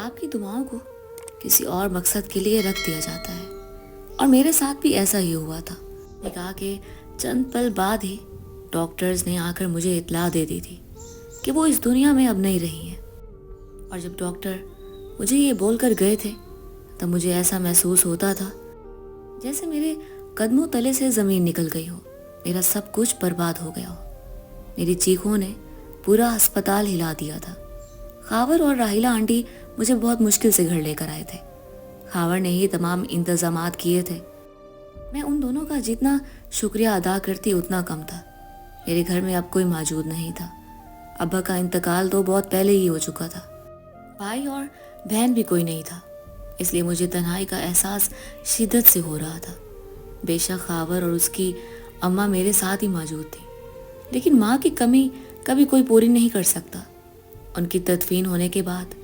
آپ کی دعاؤں کو کسی اور مقصد کے لیے رکھ دیا جاتا ہے، اور میرے ساتھ بھی ایسا ہی ہوا تھا۔ نکاح کے چند پل بعد ہی ڈاکٹرز نے آ کر مجھے اطلاع دے دی تھی کہ وہ اس دنیا میں اب نہیں رہی ہیں۔ اور جب ڈاکٹر مجھے یہ بول کر گئے تھے تب مجھے ایسا محسوس ہوتا تھا جیسے میرے قدموں تلے سے زمین نکل گئی ہو، میرا سب کچھ برباد ہو گیا ہو۔ میری چیخوں نے پورا ہسپتال ہلا دیا تھا۔ خاور اور راحیلہ آنٹی مجھے بہت مشکل سے گھر لے کر آئے تھے۔ خاور نے ہی تمام انتظامات کیے تھے۔ میں ان دونوں کا جتنا شکریہ ادا کرتی اتنا کم تھا۔ میرے گھر میں اب کوئی موجود نہیں تھا۔ ابا کا انتقال تو بہت پہلے ہی ہو چکا تھا۔ بھائی اور بہن بھی کوئی نہیں تھا، اس لیے مجھے تنہائی کا احساس شدت سے ہو رہا تھا۔ بے شک خاور اور اس کی اماں میرے ساتھ ہی موجود تھی، لیکن ماں کی کمی کبھی کوئی پوری نہیں کر سکتا۔ ان کی تدفین ہونے کے بعد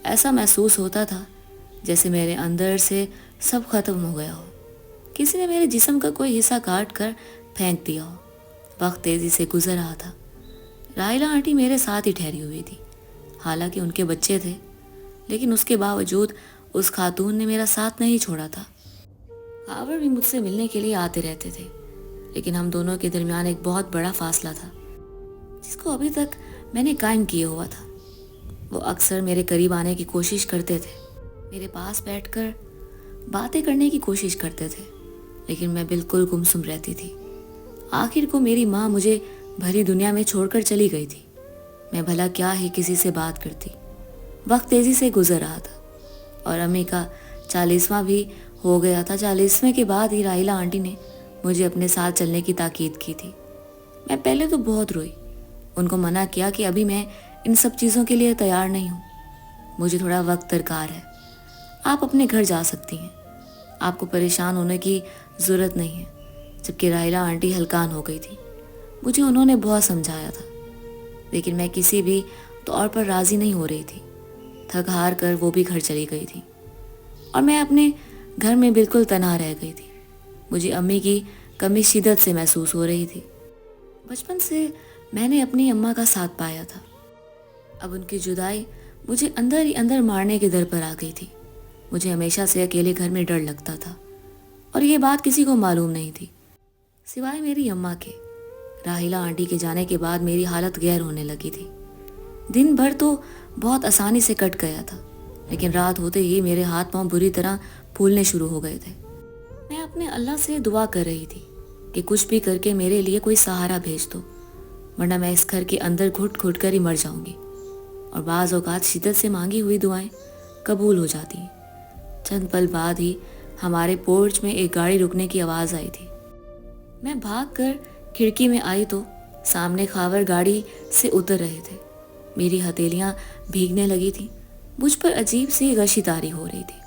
ایسا محسوس ہوتا تھا جیسے میرے اندر سے سب ختم ہو گیا ہو، کسی نے میرے جسم کا کوئی حصہ کاٹ کر پھینک دیا ہو۔ وقت تیزی سے گزر رہا تھا۔ راحیلہ آنٹی میرے ساتھ ہی ٹھہری ہوئی تھی، حالانکہ ان کے بچے تھے، لیکن اس کے باوجود اس خاتون نے میرا ساتھ نہیں چھوڑا تھا۔ خاور بھی مجھ سے ملنے کے لیے آتے رہتے تھے، لیکن ہم دونوں کے درمیان ایک بہت بڑا فاصلہ تھا جس کو ابھی تک میں نے قائم کیا ہوا تھا۔ وہ اکثر میرے قریب آنے کی کوشش کرتے تھے، میرے پاس بیٹھ کر باتیں کرنے کی کوشش کرتے تھے، لیکن میں بالکل گمسم رہتی تھی۔ آخر کو میری ماں مجھے بھری دنیا میں چھوڑ کر چلی گئی تھی۔ میں بھلا کیا ہی کسی سے بات کرتی۔ وقت تیزی سے گزر رہا تھا اور امی کا 40واں بھی ہو گیا تھا۔ 40ویں کے بعد ہی راحیلہ آنٹی نے مجھے اپنے ساتھ چلنے کی تاکید کی تھی۔ میں پہلے تو بہت روئی، ان کو منع کیا کہ ابھی میں ان سب چیزوں کے لیے تیار نہیں ہوں، مجھے تھوڑا وقت درکار ہے۔ آپ اپنے گھر جا سکتی ہیں، آپ کو پریشان ہونے کی ضرورت نہیں ہے۔ جبکہ راحیلہ آنٹی ہلکان ہو گئی تھی۔ مجھے انہوں نے بہت سمجھایا تھا، لیکن میں کسی بھی طور پر راضی نہیں ہو رہی تھی۔ تھک ہار کر وہ بھی گھر چلی گئی تھی اور میں اپنے گھر میں بالکل تنہا رہ گئی تھی۔ مجھے امی کی کمی شدت سے محسوس ہو رہی تھی۔ بچپن سے میں نے اپنی اماں کا ساتھ پایا تھا، اب ان کی جدائی مجھے اندر ہی اندر مارنے کے در پر آ گئی تھی۔ مجھے ہمیشہ سے اکیلے گھر میں ڈر لگتا تھا، اور یہ بات کسی کو معلوم نہیں تھی سوائے میری اماں کے۔ راحیلہ آنٹی کے جانے کے بعد میری حالت غیر ہونے لگی تھی۔ دن بھر تو بہت آسانی سے کٹ گیا تھا، لیکن رات ہوتے ہی میرے ہاتھ پاؤں بری طرح پھولنے شروع ہو گئے تھے۔ میں اپنے اللہ سے دعا کر رہی تھی کہ کچھ بھی کر کے میرے لیے کوئی سہارا بھیج دو، ورنہ میں اس گھر کے اندر گھٹ گھٹ کر ہی مر جاؤں گی۔ اور بعض اوقات شدت سے مانگی ہوئی دعائیں قبول ہو جاتی ہیں۔ چند پل بعد ہی ہمارے پورچ میں ایک گاڑی رکنے کی آواز آئی تھی۔ میں بھاگ کر کھڑکی میں آئی تو سامنے خاور گاڑی سے اتر رہے تھے۔ میری ہتھیلیاں بھیگنے لگی تھیں، مجھ پر عجیب سی غشی طاری ہو رہی تھی۔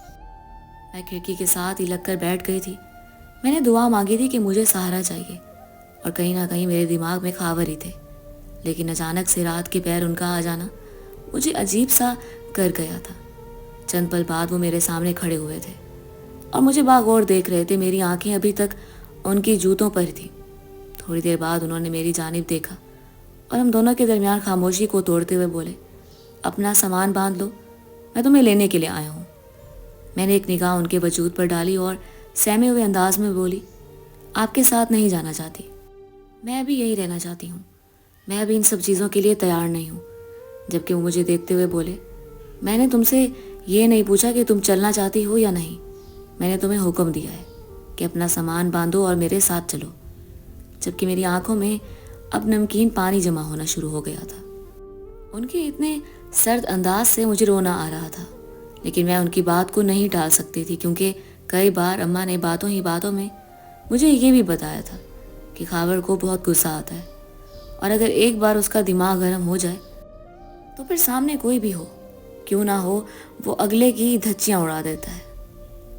میں کھڑکی کے ساتھ ہی لگ کر بیٹھ گئی تھی۔ میں نے دعا مانگی تھی کہ مجھے سہارا چاہیے، اور کہیں نہ کہیں میرے دماغ میں خاور ہی تھے، لیکن اچانک سے رات کے پیر ان کا آ جانا مجھے عجیب سا کر گیا تھا۔ چند پل بعد وہ میرے سامنے کھڑے ہوئے تھے اور مجھے باغور دیکھ رہے تھے۔ میری آنکھیں ابھی تک ان کی جوتوں پر تھیں۔ تھوڑی دیر بعد انہوں نے میری جانب دیکھا اور ہم دونوں کے درمیان خاموشی کو توڑتے ہوئے بولے، اپنا سامان باندھ لو، میں تمہیں لینے کے لیے آیا ہوں۔ میں نے ایک نگاہ ان کے وجود پر ڈالی اور سہمے ہوئے انداز میں بولی، آپ کے ساتھ نہیں جانا چاہتی، میں ابھی یہی رہنا چاہتی ہوں، میں ابھی ان سب چیزوں کے لیے تیار نہیں ہوں۔ جبکہ وہ مجھے دیکھتے ہوئے بولے، میں نے تم سے یہ نہیں پوچھا کہ تم چلنا چاہتی ہو یا نہیں، میں نے تمہیں حکم دیا ہے کہ اپنا سامان باندھو اور میرے ساتھ چلو۔ جبکہ میری آنکھوں میں اب نمکین پانی جمع ہونا شروع ہو گیا تھا۔ ان کے اتنے سرد انداز سے مجھے رونا آ رہا تھا، لیکن میں ان کی بات کو نہیں ٹال سکتی تھی، کیونکہ کئی بار اماں نے باتوں ہی باتوں میں مجھے یہ بھی بتایا تھا کہ خاور کو بہت غصہ آتا ہے، اور اگر ایک بار اس کا دماغ گرم ہو جائے تو پھر سامنے کوئی بھی ہو، کیوں نہ ہو، وہ اگلے کی دھچیاں اڑا دیتا ہے۔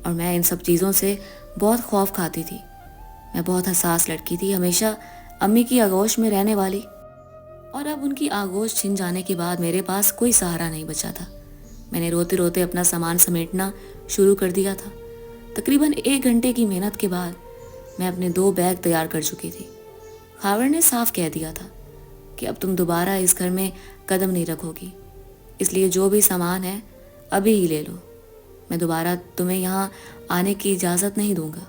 اور میں ان سب چیزوں سے بہت خوف کھاتی تھی۔ میں بہت حساس لڑکی تھی، ہمیشہ امی کی آغوش میں رہنے والی، اور اب ان کی آغوش چھن جانے کے بعد میرے پاس کوئی سہارا نہیں بچا تھا۔ میں نے روتے روتے اپنا سامان سمیٹنا شروع کر دیا تھا۔ تقریباً 1 گھنٹے کی محنت کے بعد میں اپنے 2 بیگ تیار کر چکی تھی۔ خاور نے صاف کہہ دیا تھا کہ اب تم دوبارہ اس گھر میں قدم نہیں رکھو گی، اس لیے جو بھی سامان ہے ابھی ہی لے لو. میں دوبارہ تمہیں یہاں آنے کی اجازت نہیں دوں گا.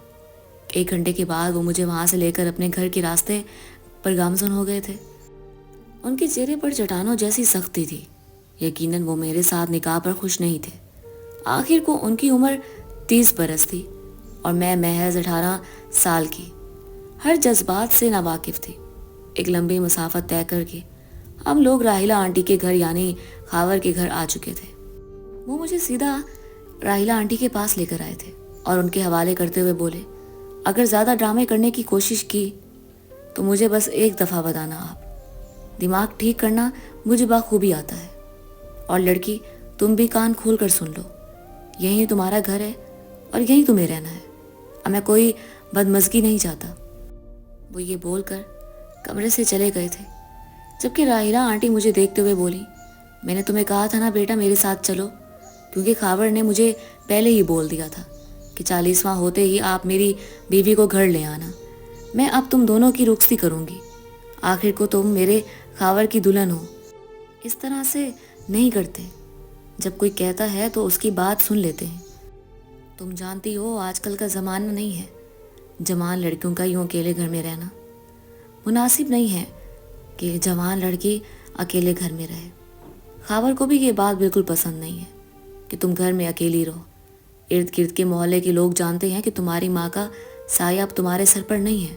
1 گھنٹے کے بعد وہ مجھے وہاں سے لے کر اپنے گھر کے راستے پر گامزن ہو گئے تھے. ان کے چہرے پر چٹانوں جیسی سختی تھی. یقیناً وہ میرے ساتھ نکاح پر خوش نہیں تھے. آخر کو ان کی عمر 30 برس تھی اور میں محض 18 سال کی. ہر جذبات سے ناواقف تھی. ایک لمبی مسافت طے کر کے ہم لوگ راحیلہ آنٹی کے گھر یعنی خاور کے گھر آ چکے تھے. وہ مجھے سیدھا راحیلہ آنٹی کے پاس لے کر آئے تھے اور ان کے حوالے کرتے ہوئے بولے, اگر زیادہ ڈرامے کرنے کی کوشش کی تو مجھے بس ایک دفعہ بتانا. آپ دماغ ٹھیک کرنا مجھے بخوبی آتا ہے. اور لڑکی, تم بھی کان کھول کر سن لو, یہی تمہارا گھر ہے اور یہی تمہیں رہنا ہے. اب میں کوئی بدمزگی نہیں چاہتا. وہ یہ بول کر کمرے سے چلے گئے تھے, جبکہ راحیلہ آنٹی مجھے دیکھتے ہوئے بولی, میں نے تمہیں کہا تھا نا بیٹا میرے ساتھ چلو, کیونکہ خاور نے مجھے پہلے ہی بول دیا تھا کہ 40واں ہوتے ہی آپ میری بیوی کو گھر لے آنا. میں اب تم دونوں کی رخصتی کروں گی. آخر کو تم میرے خاور کی دلہن ہو. اس طرح سے نہیں کرتے. جب کوئی کہتا ہے تو اس کی بات سن لیتے ہیں. تم جانتی ہو آج کل کا زمانہ نہیں ہے جوان لڑکیوں کا یوں اکیلے گھر میں رہنا. مناسب نہیں ہے کہ جوان لڑکی اکیلے گھر میں رہے. خاور کو بھی یہ بات بالکل پسند نہیں ہے کہ تم گھر میں اکیلی رہو. ارد گرد کے محلے کے لوگ جانتے ہیں کہ تمہاری ماں کا سایہ اب تمہارے سر پر نہیں ہے.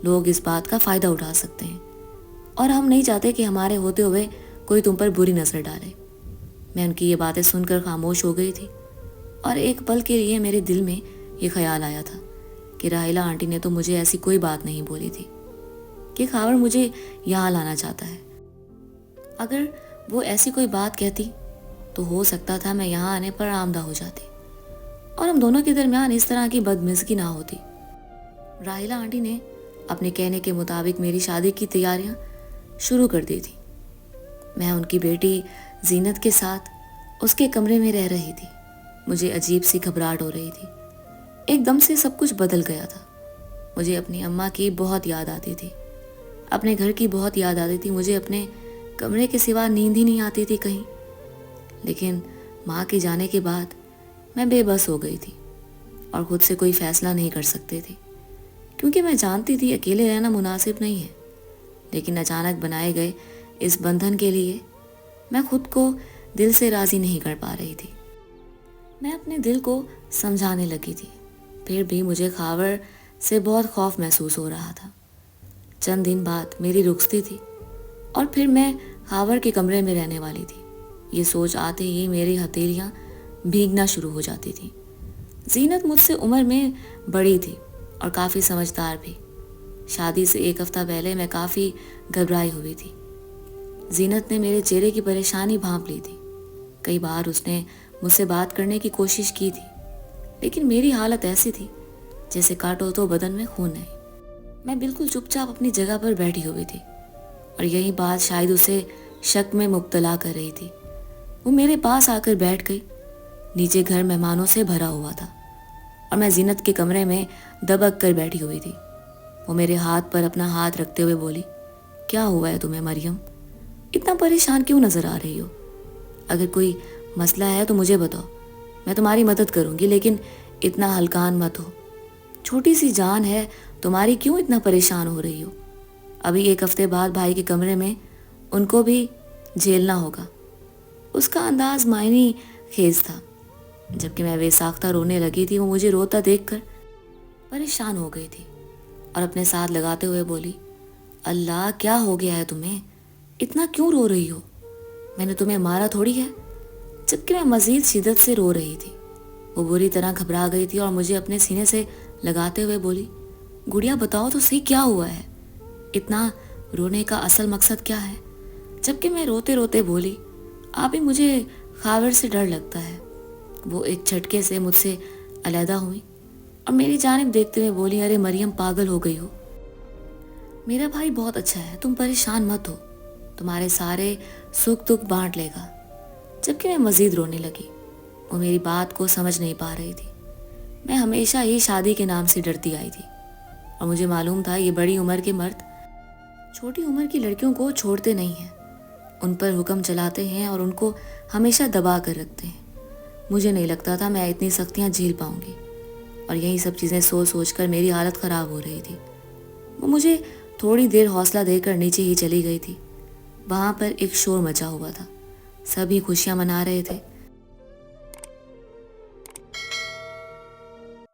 لوگ اس بات کا فائدہ اٹھا سکتے ہیں اور ہم نہیں چاہتے کہ ہمارے ہوتے ہوئے کوئی تم پر بری نظر ڈالے. میں ان کی یہ باتیں سن کر خاموش ہو گئی تھی اور ایک پل کے لیے میرے دل میں یہ خیال آیا تھا کہ راحیلہ آنٹی نے تو مجھے ایسی کوئی بات نہیں بولی تھی کہ خاور مجھے یہاں لانا چاہتا ہے. اگر وہ ایسی کوئی بات کہتی تو ہو سکتا تھا میں یہاں آنے پر آمدہ ہو جاتی اور ہم دونوں کے درمیان اس طرح کی بدمزگی نہ ہوتی. راحیلہ آنٹی نے اپنے کہنے کے مطابق میری شادی کی تیاریاں شروع کر دی تھی. میں ان کی بیٹی زینت کے ساتھ اس کے کمرے میں رہ رہی تھی. مجھے عجیب سی گھبراہٹ ہو رہی تھی. ایک دم سے سب کچھ بدل گیا تھا. مجھے اپنی اماں کی بہت یاد آتی تھی, اپنے گھر کی بہت یاد آتی تھی. مجھے اپنے کمرے کے سوا نیند ہی نہیں آتی تھی کہیں. لیکن ماں کے جانے کے بعد میں بے بس ہو گئی تھی اور خود سے کوئی فیصلہ نہیں کر سکتی تھی, کیونکہ میں جانتی تھی اکیلے رہنا مناسب نہیں ہے. لیکن اچانک بنائے گئے اس بندھن کے لیے میں خود کو دل سے راضی نہیں کر پا رہی تھی. میں اپنے دل کو سمجھانے لگی تھی, پھر بھی مجھے خاور سے بہت خوف محسوس ہو رہا تھا. چند دن بعد میری رخصتی تھی اور پھر میں خاور کے کمرے میں رہنے والی تھی. یہ سوچ آتے ہی میری ہتھیلیاں بھیگنا شروع ہو جاتی تھیں. زینت مجھ سے عمر میں بڑی تھی اور کافی سمجھدار بھی. شادی سے 1 ہفتہ پہلے میں کافی گھبرائی ہوئی تھی. زینت نے میرے چہرے کی پریشانی بھانپ لی تھی. کئی بار اس نے مجھ سے بات کرنے کی کوشش کی تھی, لیکن میری حالت ایسی تھی جیسے کاٹو تو بدن میں خون نہیں. میں بالکل چپ چاپ اپنی جگہ پر بیٹھی ہوئی تھی اور یہی بات شاید اسے شک میں مبتلا کر رہی تھی. وہ میرے پاس آ کر بیٹھ گئی. نیچے گھر مہمانوں سے بھرا ہوا تھا اور میں زینت کے کمرے میں دبک کر بیٹھی ہوئی تھی. وہ میرے ہاتھ پر اپنا ہاتھ رکھتے ہوئے بولی, کیا ہوا ہے تمہیں مریم؟ اتنا پریشان کیوں نظر آ رہی ہو؟ اگر کوئی مسئلہ ہے تو مجھے بتاؤ, میں تمہاری مدد کروں گی, لیکن اتنا ہلکان مت ہو. چھوٹی سی جان ہے تمہاری, کیوں اتنا پریشان ہو رہی ہو؟ ابھی 1 ہفتے بعد بھائی کے کمرے میں ان کو بھی جھیلنا ہوگا. اس کا انداز معنی خیز تھا. جبکہ میں بے ساختہ رونے لگی تھی, وہ مجھے روتا دیکھ کر پریشان ہو گئی تھی اور اپنے ساتھ لگاتے ہوئے بولی, اللہ کیا ہو گیا ہے تمہیں؟ اتنا کیوں رو رہی ہو؟ میں نے تمہیں مارا تھوڑی ہے. جبکہ میں مزید شدت سے رو رہی تھی. وہ بری طرح گھبرا گئی تھی اور مجھے اپنے سینے سے لگاتے ہوئے بولی, گڑیا بتاؤ تو صحیح کیا ہوا ہے؟ اتنا رونے کا اصل مقصد کیا ہے؟ جبکہ میں روتے روتے بولی, آپ ہی مجھے خاور سے ڈر لگتا ہے. وہ ایک جھٹکے سے مجھ سے علیحدہ ہوئی اور میری جانب دیکھتے ہوئے بولی, ارے مریم پاگل ہو گئی ہو؟ میرا بھائی بہت اچھا ہے, تم پریشان مت ہو, تمہارے سارے سکھ دکھ بانٹ لے گا. جبکہ میں مزید رونے لگی. وہ میری بات کو سمجھ نہیں پا رہی تھی. میں ہمیشہ ہی شادی کے نام سے ڈرتی آئی تھی اور مجھے معلوم تھا یہ بڑی عمر کے مرد چھوٹی عمر کی لڑکیوں کو چھوڑتے نہیں ہیں, ان پر حکم چلاتے ہیں اور ان کو ہمیشہ دبا کر رکھتے ہیں مجھے نہیں لگتا تھا میں اتنی سختیاں جھیل پاؤں گی، اور یہی سب چیزیں سوچ سوچ کر میری حالت خراب ہو رہی تھی۔ وہ مجھے تھوڑی دیر حوصلہ دے کر نیچے ہی چلی گئی تھی۔ وہاں پر ایک شور مچا ہوا تھا، سبھی خوشیاں منا رہے تھے۔